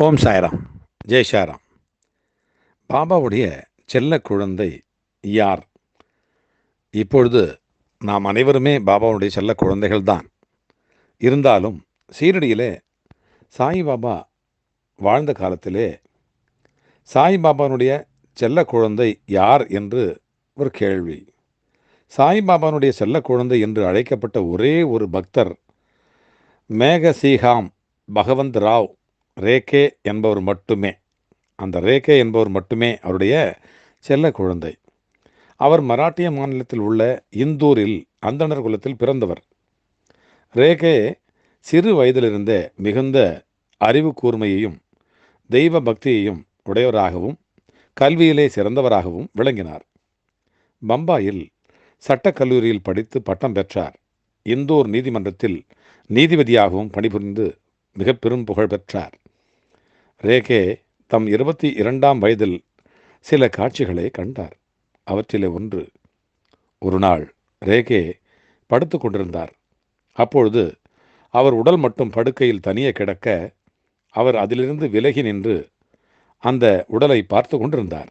ஓம் சாய்ராம். ஜெய் ஷாராம். பாபாவுடைய செல்ல குழந்தை யார்? இப்பொழுது நாம் அனைவருமே பாபாவுடைய செல்ல குழந்தைகள்தான். இருந்தாலும் சீரடியிலே சாய்பாபா வாழ்ந்த காலத்திலே சாய்பாபாவுடைய செல்ல குழந்தை யார் என்று ஒரு கேள்வி. சாய்பாபாவுடைய செல்ல குழந்தை என்று அழைக்கப்பட்ட ஒரே ஒரு பக்தர் மேகசீகாம் பகவந்த் ராவ் ரேகே என்பவர் மட்டுமே. அந்த ரேகே என்பவர் மட்டுமே அவருடைய செல்ல குழந்தை. அவர் மராட்டிய மாநிலத்தில் உள்ள இந்தூரில் அந்தணர் குலத்தில் பிறந்தவர். ரேகே சிறு வயதிலிருந்தே மிகுந்த அறிவு கூர்மையையும் தெய்வ பக்தியையும் உடையவராகவும் கல்வியிலே சிறந்தவராகவும் விளங்கினார். பம்பாயில் சட்டக்கல்லூரியில் படித்து பட்டம் பெற்றார். இந்தூர் நீதிமன்றத்தில் நீதிபதியாகவும் பணிபுரிந்து மிக பெரும் புகழ் பெற்றார். ரேகே தம் 22ஆம் வயதில் சில காட்சிகளை கண்டார். அவற்றிலே ஒன்று, ஒரு நாள் ரேகே படுத்து கொண்டிருந்தார். அப்பொழுது அவர் உடல் மட்டும் படுக்கையில் தனியே கிடக்க அவர் அதிலிருந்து விலகி நின்று அந்த உடலை பார்த்து கொண்டிருந்தார்.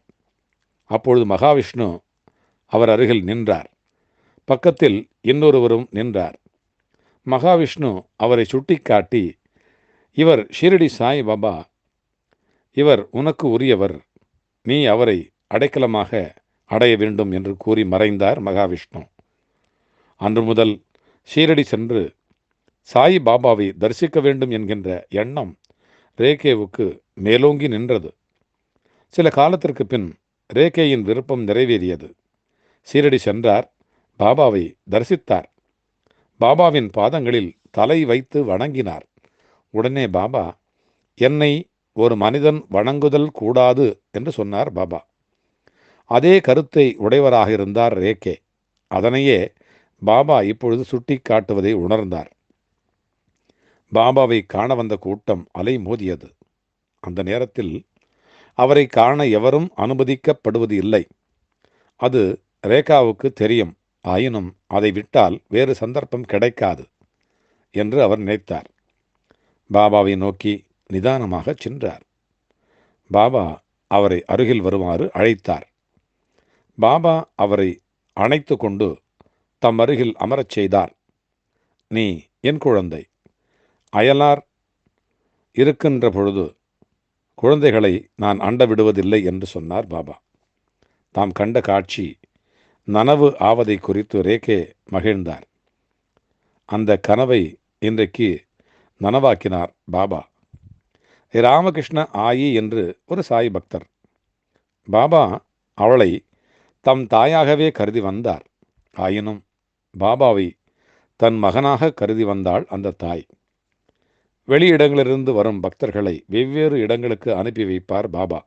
அப்பொழுது மகாவிஷ்ணு அவர் அருகில் நின்றார். பக்கத்தில் இன்னொருவரும் நின்றார். மகாவிஷ்ணு அவரை சுட்டிக்காட்டி, இவர் ஷிரடி சாய் பாபா, இவர் உனக்கு உரியவர், நீ அவரை அடைக்கலமாக அடைய வேண்டும் என்று கூறி மறைந்தார் மகாவிஷ்ணு. அன்று முதல் ஷீரடி சென்று சாய் பாபாவை தரிசிக்க வேண்டும் என்கின்ற எண்ணம் ரேகேவுக்கு மேலோங்கி நின்றது. சில காலத்திற்கு பின் ரேகேயின் விருப்பம் நிறைவேறியது. ஷீரடி சென்றார். பாபாவை தரிசித்தார். பாபாவின் பாதங்களில் தலை வைத்து வணங்கினார். உடனே பாபா, என்னை ஒரு மனிதன் வணங்குதல் கூடாது என்று சொன்னார் பாபா. அதே கருத்தை உடையவராக இருந்தார் ரேகே. அதனையே பாபா இப்பொழுது சுட்டி காட்டுவதை உணர்ந்தார். பாபாவை காண வந்த கூட்டம் அலை மோதியது. அந்த நேரத்தில் அவரை காண எவரும் அனுமதிக்கப்படுவது இல்லை. அது ரேகாவுக்கு தெரியும். ஆயினும் அதை விட்டால் வேறு சந்தர்ப்பம் கிடைக்காது என்று அவர் நினைத்தார். பாபாவை நோக்கி நிதானமாக சென்றார். பாபா அவரை அருகில் வருமாறு அழைத்தார். பாபா அவரை அணைத்து கொண்டு தம் அருகில் அமரச் செய்தார். நீ என் குழந்தை. அயலார் இருக்கின்ற பொழுது குழந்தைகளை நான் அண்ட விடுவதில்லை என்று சொன்னார் பாபா. தாம் கண்ட காட்சி நனவு ஆவதை குறித்து ரேகே மகிழ்ந்தார். அந்த கனவை இன்றைக்கு நனவாக்கினார் பாபா. ராமகிருஷ்ண ஆயி என்று ஒரு சாய் பக்தர். பாபா அவளை தம் தாயாகவே கருதி வந்தார். ஆயினும் பாபாவை தன் மகனாக கருதி வந்தாள் அந்த தாய். வெளியிடங்களிலிருந்து வரும் பக்தர்களை வெவ்வேறு இடங்களுக்கு அனுப்பி வைப்பார் பாபா.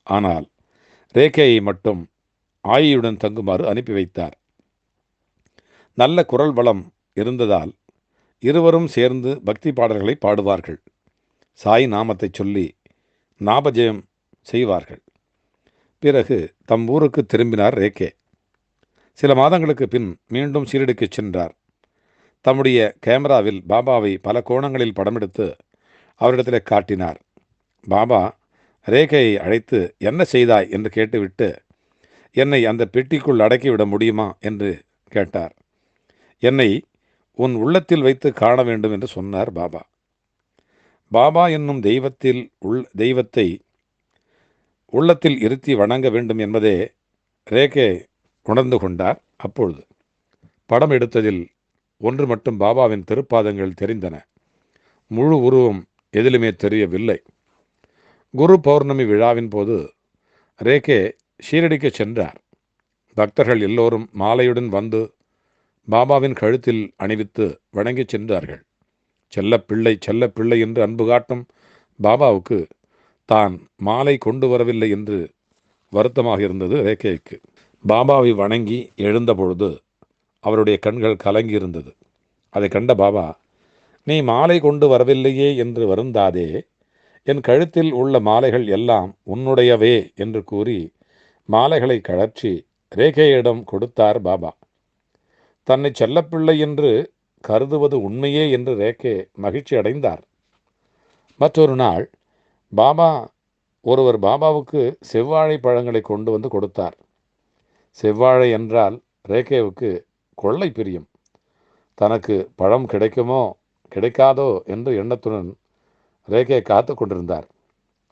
ஆனால் ரேகேயை மட்டும் ஆயியுடன் தங்குமாறு அனுப்பி வைத்தார். நல்ல குரல் வளம் இருந்ததால் இருவரும் சேர்ந்து பக்தி பாடல்களை பாடுவார்கள். சாய் நாமத்தை சொல்லி நாபஜெயம் செய்வார்கள். பிறகு தம் ஊருக்கு திரும்பினார் ரேகே. சில மாதங்களுக்கு பின் மீண்டும் ஷீரடிக்கு சென்றார். தம்முடைய கேமராவில் பாபாவை பல கோணங்களில் படமெடுத்து அவரிடத்தில் காட்டினார். பாபா ரேகையை அழைத்து, என்ன செய்தாய் என்று கேட்டுவிட்டு, என்னை அந்த பெட்டிக்குள் அடக்கிவிட முடியுமா என்று கேட்டார். என்னை உன் உள்ளத்தில் வைத்து காண வேண்டும் என்று சொன்னார் பாபா. பாபா என்னும் தெய்வத்தை உள்ளத்தில் இருத்தி வணங்க வேண்டும் என்பதே ரேகே உணர்ந்து கொண்டார். அப்பொழுது படம் எடுத்ததில் ஒன்று மட்டும் பாபாவின் திருப்பாதங்கள் தெரிந்தன. முழு உருவம் எதிலுமே தெரியவில்லை. குரு பௌர்ணமி விழாவின் போது ரேகே ஷீரடிக்கு சென்றார். பக்தர்கள் எல்லோரும் மாலையுடன் வந்து பாபாவின் கழுத்தில் அணிவித்து வணங்கி சென்றார்கள். செல்லப்பிள்ளை செல்லப்பிள்ளை என்று அன்பு காட்டும் பாபாவுக்கு தான் மாலை கொண்டு வரவில்லை என்று வருத்தமாக இருந்தது ரேகேக்கு. பாபாவை வணங்கி எழுந்தபொழுது அவருடைய கண்கள் கலங்கியிருந்தது. அதை கண்ட பாபா, நீ மாலை கொண்டு வரவில்லையே என்று வருந்தாதே, என் கழுத்தில் உள்ள மாலைகள் எல்லாம் உன்னுடையவே என்று கூறி மாலைகளை கழற்றி ரேகேயிடம் கொடுத்தார் பாபா. தன்னை செல்லப்பிள்ளை என்று கருதுவது உண்மையே என்று ரேகே மகிழ்ச்சி அடைந்தார். மற்றொரு நாள் பாபா ஒருவர் பாபாவுக்கு செவ்வாழை பழங்களை கொண்டு வந்து கொடுத்தார். செவ்வாழை என்றால் ரேகேவுக்கு கொள்ளை பிரியம். தனக்கு பழம் கிடைக்குமோ கிடைக்காதோ என்று எண்ணத்துடன் ரேகே காத்து கொண்டிருந்தார்.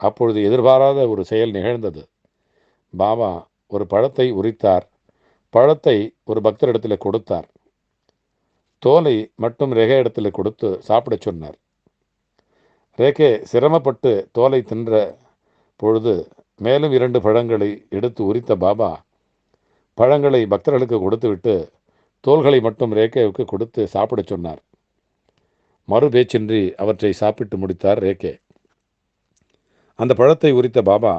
அப்பொழுது எதிர்பாராத ஒரு செயல் நிகழ்ந்தது. பாபா ஒரு பழத்தை உரித்தார். பழத்தை ஒரு பக்தரிடத்தில் கொடுத்தார். தோலை மட்டும் ரேகே இடத்தில் கொடுத்து சாப்பிடச் சொன்னார். ரேகே சிரமப்பட்டு தோலை தின்ற பொழுது மேலும் 2 பழங்களை எடுத்து உரித்த பாபா பழங்களை பக்தர்களுக்கு கொடுத்துவிட்டு தோல்களை மட்டும் ரேகேவுக்கு கொடுத்து சாப்பிடச் சொன்னார். மறு பேச்சின்றி அவற்றை சாப்பிட்டு முடித்தார் ரேகே. அந்த பழத்தை உரித்த பாபா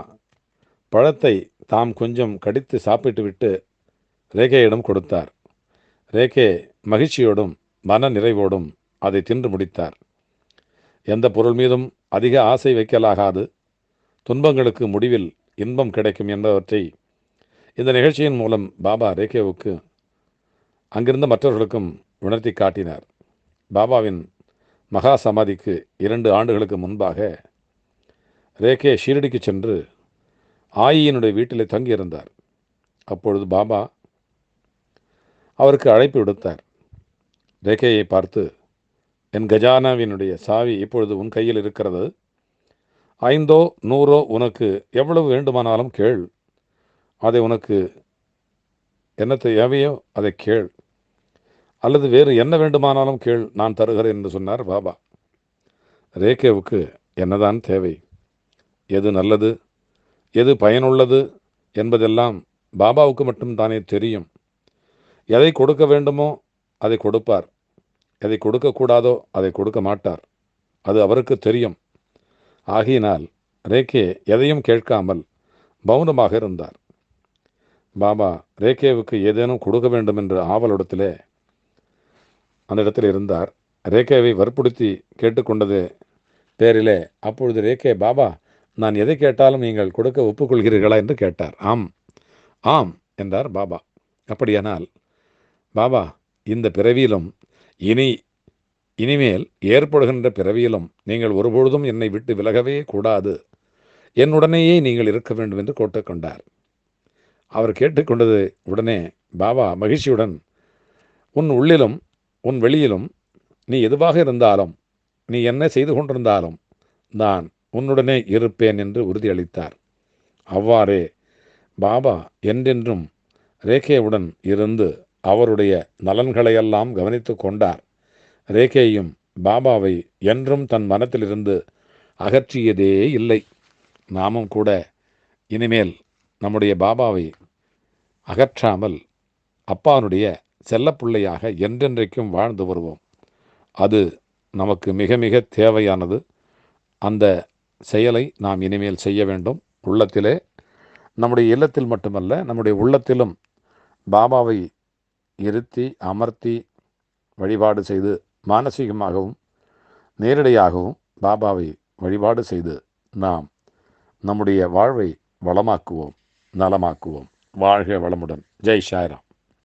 பழத்தை தாம் கொஞ்சம் கடித்து சாப்பிட்டுவிட்டு ரேகேயிடம் கொடுத்தார். ரேகே மகிழ்ச்சியோடும் மன நிறைவோடும் அதை தின்று முடித்தார். எந்த பொருள் மீதும் அதிக ஆசை வைக்கலாகாது. துன்பங்களுக்கு முடிவில் இன்பம் கிடைக்கும் என்பவற்றை இந்த நிகழ்ச்சியின் மூலம் பாபா ரேகேவுக்கு அங்கிருந்த மற்றவர்களுக்கும் உணர்த்தி காட்டினார். பாபாவின் மகா சமாதிக்கு 2 ஆண்டுகளுக்கு முன்பாக ரேகே ஷீரடிக்கு சென்று ஆயியினுடைய வீட்டிலே தங்கியிருந்தார். அப்பொழுது பாபா அவருக்கு அழைப்பு விடுத்தார். ரேகேயை பார்த்து, என் கஜானாவினுடைய சாவி இப்பொழுது உன் கையில் இருக்கிறது. 5 100 உனக்கு எவ்வளவு வேண்டுமானாலும் கேள். அதை உனக்கு என்ன தேவையோ அதை கேள், அல்லது வேறு என்ன வேண்டுமானாலும் கேள், நான் தருகிறேன் என்று சொன்னார் பாபா. ரேகேவுக்கு என்னதான் தேவை, எது நல்லது, எது பயனுள்ளது என்பதெல்லாம் பாபாவுக்கு மட்டும் தானே தெரியும். எதை கொடுக்க வேண்டுமோ அதை கொடுப்பார், எதை கொடுக்கக்கூடாதோ அதை கொடுக்க மாட்டார். அது அவருக்கு தெரியும். ஆகையினால் ரேகே எதையும் கேட்காமல் மௌனமாக இருந்தார். பாபா ரேகேவுக்கு ஏதேனும் கொடுக்க வேண்டும் என்ற ஆவலிடத்திலே அந்த இடத்தில் இருந்தார். ரேகேவை வற்புறுத்தி கேட்டுக்கொண்டது பேரிலே அப்பொழுது ரேகே, பாபா, நான் எதை கேட்டாலும் நீங்கள் கொடுக்க ஒப்புக்கொள்கிறீர்களா என்று கேட்டார். ஆம் ஆம் என்றார் பாபா. அப்படியானால் பாபா, இந்த பிறவியிலும் இனிமேல் ஏற்படுகின்ற பிறவியிலும் நீங்கள் ஒருபொழுதும் என்னை விட்டு விலகவே கூடாது, என்னுடனேயே நீங்கள் இருக்க வேண்டும் என்று கேட்டுக்கொண்டார். அவர் கேட்டுக்கொண்டது உடனே பாபா மகிழ்ச்சியுடன், உன் உள்ளிலும் உன் வெளியிலும் நீ எதுவாக இருந்தாலும், நீ என்ன செய்து கொண்டிருந்தாலும் நான் உன்னுடனே இருப்பேன் என்று உறுதியளித்தார். அவ்வாறே பாபா என்றென்றும் ரேகேவுடன் இருந்து அவருடைய நலன்களையெல்லாம் கவனித்து கொண்டார். ரேகேயும் பாபாவை என்றும் தன் மனத்திலிருந்து அகற்றியதே இல்லை. நாமும் கூட இனிமேல் நம்முடைய பாபாவை அகற்றாமல் அப்பானுடைய செல்லப்பிள்ளையாக என்றென்றைக்கும் வாழ்ந்து வருவோம். அது நமக்கு மிக மிக தேவையானது. அந்த செயலை நாம் இனிமேல் செய்ய வேண்டும். உள்ளத்திலே, நம்முடைய இல்லத்தில் மட்டுமல்ல, நம்முடைய உள்ளத்திலும் பாபாவை இருத்தி அமர்த்தி வழிபாடு செய்து, மானசீகமாகவும் நேரடியாகவும் பாபாவை வழிபாடு செய்து நாம் நம்முடைய வாழ்வை வளமாக்குவோம், நலமாக்குவோம். வாழ்க வளமுடன். ஜெய் சாய்ராம்.